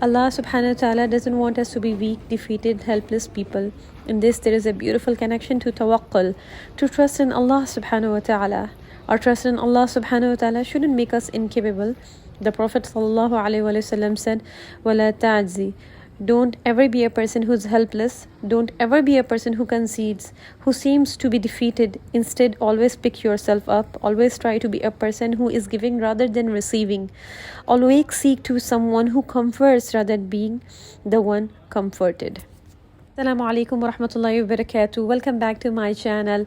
Allah subhanahu wa ta'ala doesn't want us to be weak, defeated, helpless people. In this there is a beautiful connection to tawakkul, to trust in Allah subhanahu wa ta'ala. Our trust in Allah subhanahu wa ta'ala shouldn't make us incapable. The Prophet sallallahu alaihi wasallam said, "Wala ta'zi." Don't ever be a person who's helpless. Don't ever be a person who concedes, who seems to be defeated. Instead, always pick yourself up. Always try to be a person who is giving rather than receiving. Always seek to someone who comforts rather than being the one comforted. Assalamu alaikum wa rahmatullahi wa barakatuh. Welcome back to my channel.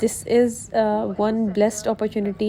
this is one blessed opportunity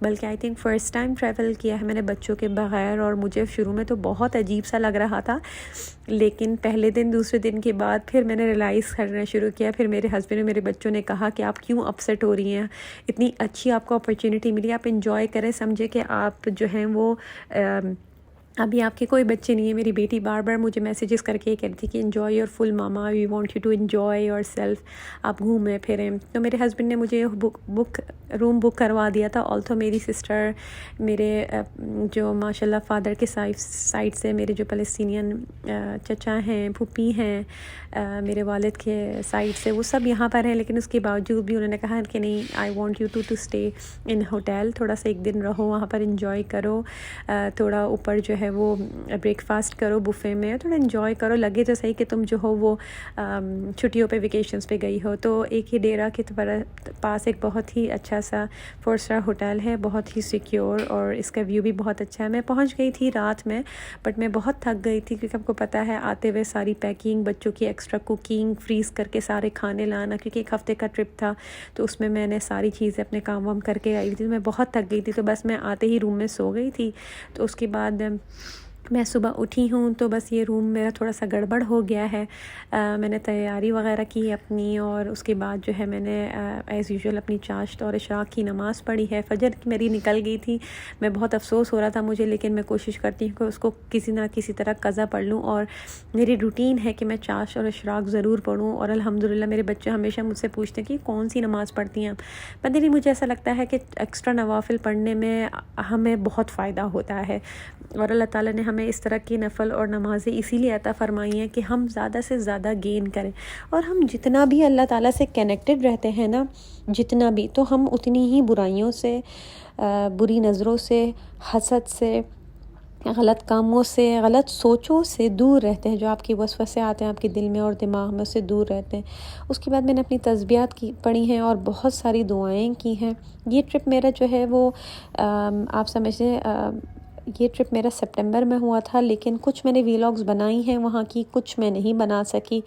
بلکہ I think first time travel کیا ہے میں نے بچوں کے بغیر، اور مجھے شروع میں تو بہت عجیب سا لگ رہا تھا، لیکن پہلے دن دوسرے دن کے بعد پھر میں نے ریلائز کرنا شروع کیا. پھر میرے ہسبینڈ اور میرے بچوں نے کہا کہ آپ کیوں اپسیٹ ہو رہی ہیں، اتنی اچھی آپ کو اپرچونیٹی ملی، آپ انجوائے کریں، سمجھے کہ آپ جو ہیں وہ ابھی آپ کے کوئی بچے نہیں ہیں. میری بیٹی بار بار مجھے میسیجز کر کے یہ کہتی تھی کہ انجوائے یور فل ماما، we want you to enjoy yourself, آپ گھومیں پھریں. تو میرے ہسبینڈ نے مجھے روم بک کروا دیا تھا. آلسو میری سسٹر، میرے جو ماشاء اللہ فادر کے سائڈ سے میرے جو فلسطینین چچا ہیں، پھوپھی ہیں میرے والد کے سائڈ سے، وہ سب یہاں پر ہیں، لیکن اس کے باوجود بھی انہوں نے کہا کہ نہیں، I want you to stay in hotel, تھوڑا سا ایک دن رہو وہاں پر، انجوائے کرو، تھوڑا اوپر جو ہے وہ بریک فاسٹ کرو بفے میں، تھوڑا انجوائے کرو، لگے تو صحیح کہ تم جو ہو وہ چھٹیوں پہ ویکیشنز پہ گئی ہو. تو ایک ہی ڈیرا کے پاس ایک بہت ہی اچھا سا 4 اسٹار ہوٹل ہے، بہت ہی سیکیور، اور اس کا ویو بھی بہت اچھا ہے. میں پہنچ گئی تھی رات میں، بٹ میں بہت تھک گئی تھی، کیونکہ آپ کو پتہ ہے آتے ہوئے ساری پیکنگ، بچوں کی ایکسٹرا کوکنگ، فریز کر کے سارے کھانے لانا، کیونکہ ایک ہفتے کا ٹرپ تھا، تو اس میں نے ساری چیزیں اپنے کام وام کر کے آئی تھی. میں بہت تھک گئی تھی، تو بس میں آتے ہی روم میں سو گئی تھی. تو اس کے بعد میں صبح اٹھی ہوں تو بس یہ روم میرا تھوڑا سا گڑبڑ ہو گیا ہے. میں نے تیاری وغیرہ کی اپنی، اور اس کے بعد جو ہے میں نے ایز یوزول اپنی چاشت اور اشراق کی نماز پڑھی ہے. فجر کی میری نکل گئی تھی، میں بہت افسوس ہو رہا تھا مجھے، لیکن میں کوشش کرتی ہوں کہ اس کو کسی نہ کسی طرح قضا پڑھ لوں، اور میری روٹین ہے کہ میں چاشت اور اشراق ضرور پڑھوں. اور الحمدللہ میرے بچے ہمیشہ مجھ سے پوچھتے ہیں کہ کون سی نماز پڑھتی ہیں آپ. پتہ نہیں، مجھے ایسا لگتا ہے کہ ایکسٹرا نوافل پڑھنے میں ہمیں بہت فائدہ ہوتا ہے، اور اللہ تعالیٰ نے ہمیں اس طرح کی نفل اور نمازیں اسی لیے عطا فرمائی ہیں کہ ہم زیادہ سے زیادہ گین کریں. اور ہم جتنا بھی اللہ تعالیٰ سے کنیکٹڈ رہتے ہیں نا، جتنا بھی، تو ہم اتنی ہی برائیوں سے، بری نظروں سے، حسد سے، غلط کاموں سے، غلط سوچوں سے دور رہتے ہیں. جو آپ کی وسوسے آتے ہیں آپ کے دل میں اور دماغ میں، اس سے دور رہتے ہیں. اس کے بعد میں نے اپنی تسبیحات پڑھی ہیں اور بہت ساری دعائیں کی ہیں. یہ ٹرپ میرا جو ہے وہ آپ سمجھیں، یہ ٹرپ میرا سپٹمبر میں ہوا تھا، لیکن کچھ میں نے ویلاگز بنائی ہیں وہاں کی، کچھ میں نہیں بنا سکی.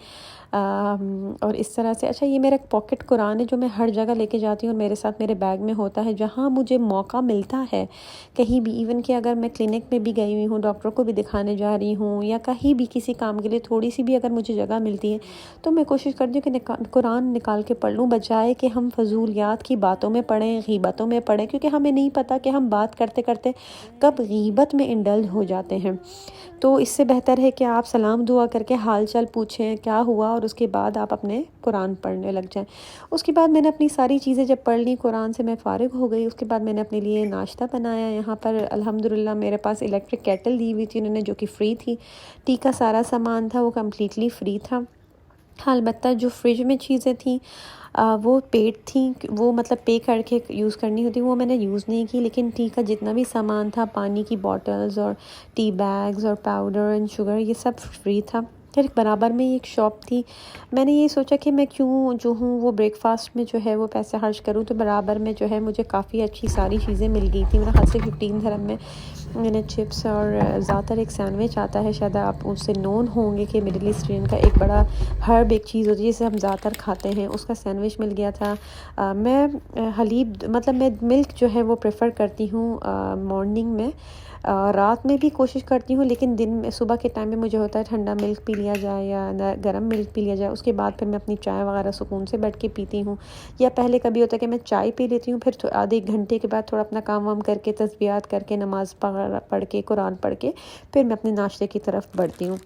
اور اس طرح سے اچھا، یہ میرا ایک پاکٹ قرآن ہے جو میں ہر جگہ لے کے جاتی ہوں، اور میرے ساتھ میرے بیگ میں ہوتا ہے. جہاں مجھے موقع ملتا ہے کہیں بھی، ایون کہ اگر میں کلینک میں بھی گئی ہوئی ہوں، ڈاکٹر کو بھی دکھانے جا رہی ہوں، یا کہیں بھی کسی کام کے لیے تھوڑی سی بھی اگر مجھے جگہ ملتی ہے، تو میں کوشش کرتی ہوں کہ قرآن نکال کے پڑھ لوں، بجائے کہ ہم فضولیات کی باتوں میں پڑھیں، غیبتوں میں پڑھیں، کیونکہ ہمیں نہیں پتہ کہ ہم بات کرتے کرتے کب غیبت میں انڈلج ہو جاتے ہیں. تو اس سے بہتر ہے کہ آپ سلام دعا کر کے حال چال پوچھیں کیا ہوا، اور اس کے بعد آپ اپنے قرآن پڑھنے لگ جائیں. اس کے بعد میں نے اپنی ساری چیزیں جب پڑھ لی، قرآن سے میں فارغ ہو گئی. اس کے بعد میں نے اپنے لیے ناشتہ بنایا. یہاں پر الحمدللہ میرے پاس الیکٹرک کیٹل دی ہوئی تھی انہوں نے، جو کہ فری تھی. ٹی کا سارا سامان تھا وہ کمپلیٹلی فری تھا. البتہ جو فریج میں چیزیں تھیں وہ پیڈ تھیں، وہ مطلب پے کر کے یوز کرنی ہوتی، وہ میں نے یوز نہیں کی. لیکن ٹی کا جتنا بھی سامان تھا، پانی کی بوٹلز اور ٹی بیگز اور پاؤڈر اینڈ شوگر، یہ سب فری تھا. پھر برابر میں ایک شاپ تھی. میں نے یہ سوچا کہ میں کیوں جو ہوں وہ بریک فاسٹ میں جو ہے وہ پیسے خرچ کروں، تو برابر میں جو ہے مجھے کافی اچھی ساری چیزیں مل گئی تھیں. میرا خاص سے 15 درہم میں نے چپس اور زیادہ تر ایک سینڈوچ آتا ہے، شاید آپ اس سے نون ہوں گے کہ مڈل ایسٹرین کا ایک بڑا ہرب ایک چیز ہوتی ہے جسے ہم زیادہ تر کھاتے ہیں، اس کا سینڈوچ مل گیا تھا. میں حلیب مطلب میں ملک جو ہے وہ پریفر کرتی ہوں مارننگ میں، رات میں بھی کوشش کرتی ہوں، لیکن دن میں صبح کے ٹائم میں مجھے ہوتا ہے ٹھنڈا ملک پی لیا جائے یا گرم ملک پی لیا جائے. اس کے بعد پھر میں اپنی چائے وغیرہ سکون سے بیٹھ کے پیتی ہوں. یا پہلے کبھی ہوتا ہے کہ میں چائے پی لیتی ہوں، پھر آدھے ایک گھنٹے کے بعد تھوڑا اپنا کام وام کر کے، تسبیحات کر کے، نماز پڑھ کے، قرآن پڑھ کے، پھر میں اپنے ناشتے کی طرف بڑھتی ہوں.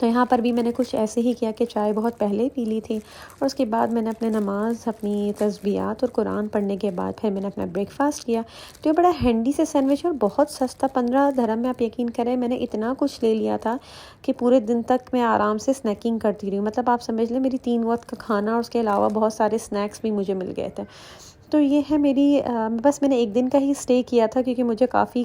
تو یہاں پر بھی میں نے کچھ ایسے ہی کیا کہ چائے بہت پہلے ہی پی لی تھی، اور اس کے بعد میں نے اپنے نماز، اپنی تسبیحات اور قرآن پڑھنے کے بعد پھر میں نے اپنا بریک فاسٹ کیا. تو یہ بڑا ہینڈی سے سینڈوچ اور بہت سستا، 15 درہم میں. آپ یقین کریں میں نے اتنا کچھ لے لیا تھا کہ پورے دن تک میں آرام سے سنیکنگ کرتی رہی ہوں. مطلب آپ سمجھ لیں میری 3 وقت کا کھانا، اور اس کے علاوہ بہت سارے سنیکس بھی مجھے مل گئے تھے. تو یہ ہے میری بس میں نے ایک دن کا ہی اسٹے کیا تھا، کیونکہ مجھے کافی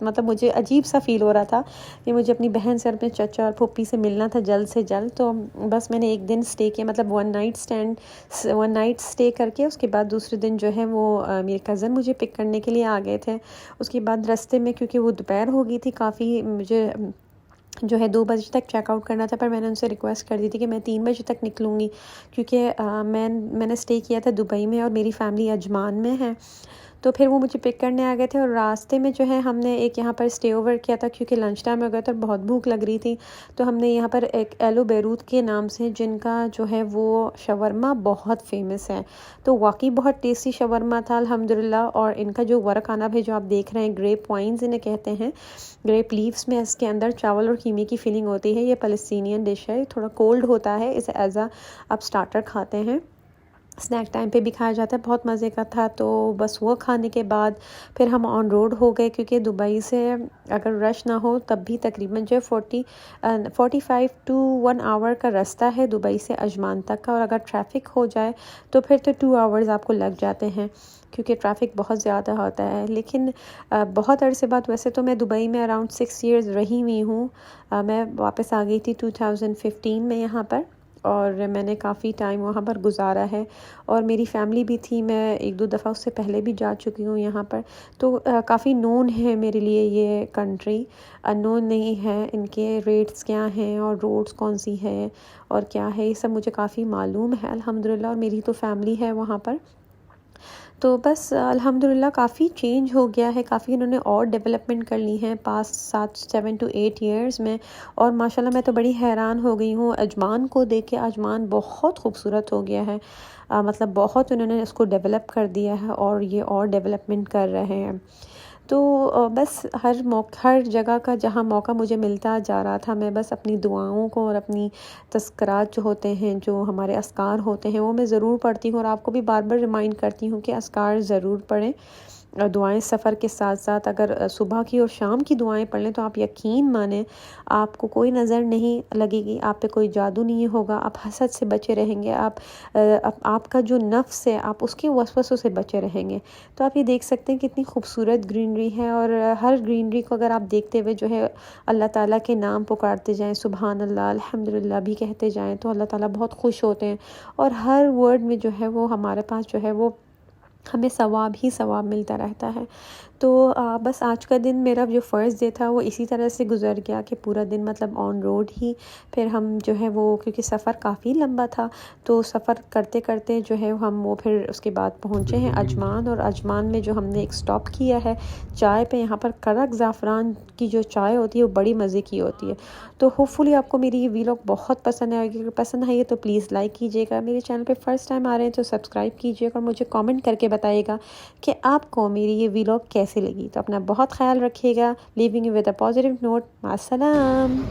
مطلب مجھے عجیب سا فیل ہو رہا تھا کہ مجھے اپنی بہن سے، اپنے چچا اور پھوپھی سے ملنا تھا جلد سے جلد. تو بس میں نے ایک دن اسٹے کیا، مطلب 1 نائٹ اسٹے کر کے. اس کے بعد دوسرے دن جو ہے وہ میرے کزن مجھے پک کرنے کے لیے آ گئے تھے. اس کے بعد راستے میں کیونکہ وہ دوپہر ہو گئی تھی کافی، مجھے جو ہے 2 بجے تک چیک آؤٹ کرنا تھا، پر میں نے ان سے ریکویسٹ کر دی تھی کہ میں 3 بجے تک نکلوں گی، کیونکہ میں نے اسٹے کیا تھا دبئی میں اور میری فیملی عجمان میں ہے. تو پھر وہ مجھے پک کرنے آ گئے تھے، اور راستے میں جو ہے ہم نے ایک یہاں پر اسٹے اوور کیا تھا کیونکہ لنچ ٹائم ہو گیا تھا اور بہت بھوک لگ رہی تھی. تو ہم نے یہاں پر ایک ایلو بیروت کے نام سے، جن کا جو ہے وہ شاورما بہت فیمس ہے، تو واقعی بہت ٹیسٹی شاورما تھا الحمدللہ. اور ان کا جو ورق عنب ہے جو آپ دیکھ رہے ہیں، گریپ وائنز انہیں کہتے ہیں، گریپ لیوز میں اس کے اندر چاول اور قیمے کی فیلنگ ہوتی ہے. یہ فلسطینین ڈش ہے، تھوڑا کولڈ ہوتا ہے، اسے ایز اے آپ سٹارٹر کھاتے ہیں، اسنیک ٹائم پہ بھی کھایا جاتا ہے، بہت مزے کا تھا. تو بس وہ کھانے کے بعد پھر ہم آن روڈ ہو گئے، کیونکہ دبئی سے اگر رش نہ ہو تب بھی تقریباً جو 45 ٹو 1 آور کا رستہ ہے دبئی سے عجمان تک کا، اور اگر ٹریفک ہو جائے تو پھر تو 2 آورز آپ کو لگ جاتے ہیں کیونکہ ٹریفک بہت زیادہ ہوتا ہے. لیکن بہت عرصے بعد، ویسے تو میں دبئی میں اراؤنڈ 6 ایئرز رہی ہوئی ہوں، میں واپس آ گئی تھی 2015 میں یہاں پر، اور میں نے کافی ٹائم وہاں پر گزارا ہے، اور میری فیملی بھی تھی، میں 1-2 دفعہ اس سے پہلے بھی جا چکی ہوں یہاں پر. تو کافی نون ہے میرے لیے یہ کنٹری، نون نہیں ہے. ان کے ریٹس کیا ہیں اور روڈس کون سی ہے اور کیا ہے، یہ سب مجھے کافی معلوم ہے الحمدللہ، اور میری تو فیملی ہے وہاں پر. تو بس الحمدللہ کافی چینج ہو گیا ہے، کافی انہوں نے اور ڈیولپمنٹ کر لی ہیں پاس 7 to 8 ایئرز میں. اور ماشاءاللہ میں تو بڑی حیران ہو گئی ہوں عجمان کو دیکھ کے. عجمان بہت خوبصورت ہو گیا ہے، مطلب بہت انہوں نے اس کو ڈیولپ کر دیا ہے، اور یہ اور ڈیولپمنٹ کر رہے ہیں. تو بس ہر جگہ کا جہاں موقع مجھے ملتا جا رہا تھا، میں بس اپنی دعاؤں کو اور اپنی تذکرات جو ہوتے ہیں، جو ہمارے اذکار ہوتے ہیں، وہ میں ضرور پڑھتی ہوں، اور آپ کو بھی بار بار ریمائنڈ کرتی ہوں کہ اذکار ضرور پڑھیں. دعائیں سفر کے ساتھ ساتھ اگر صبح کی اور شام کی دعائیں پڑھ لیں تو آپ یقین مانیں آپ کو کوئی نظر نہیں لگے گی، آپ پہ کوئی جادو نہیں ہوگا، آپ حسد سے بچے رہیں گے، آپ کا جو نفس ہے آپ اس کے وسوسوں سے بچے رہیں گے. تو آپ یہ دیکھ سکتے ہیں کتنی خوبصورت گرینری ہے، اور ہر گرینری کو اگر آپ دیکھتے ہوئے جو ہے اللہ تعالیٰ کے نام پکارتے جائیں، سبحان اللہ الحمدللہ بھی کہتے جائیں، تو اللہ تعالیٰ بہت خوش ہوتے ہیں، اور ہر ورڈ میں جو ہے وہ ہمارے پاس جو ہے وہ ہمیں ثواب ہی ثواب ملتا رہتا ہے. تو بس آج کا دن میرا جو فرسٹ ڈے تھا وہ اسی طرح سے گزر گیا کہ پورا دن مطلب آن روڈ ہی. پھر ہم جو ہے وہ کیونکہ سفر کافی لمبا تھا تو سفر کرتے کرتے جو ہے ہم وہ پھر اس کے بعد پہنچے ہیں عجمان، اور عجمان میں جو ہم نے ایک سٹاپ کیا ہے چائے پہ. یہاں پر کرک زعفران کی جو چائے ہوتی ہے وہ بڑی مزے کی ہوتی ہے. تو ہوپ فلی آپ کو میری یہ ویلاگ بہت پسند آئے گی. اگر پسند آئی ہے تو پلیز لائک کیجیے گا، میرے چینل پہ فرسٹ ٹائم آ رہے ہیں تو سبسکرائب کیجیے گا، اور مجھے کامنٹ کر کے بتائیے گا کہ آپ کو میری یہ ویلاگ کیسے لگی. تو اپنا بہت خیال رکھیے گا. Leaving you with a positive note. مع السلام.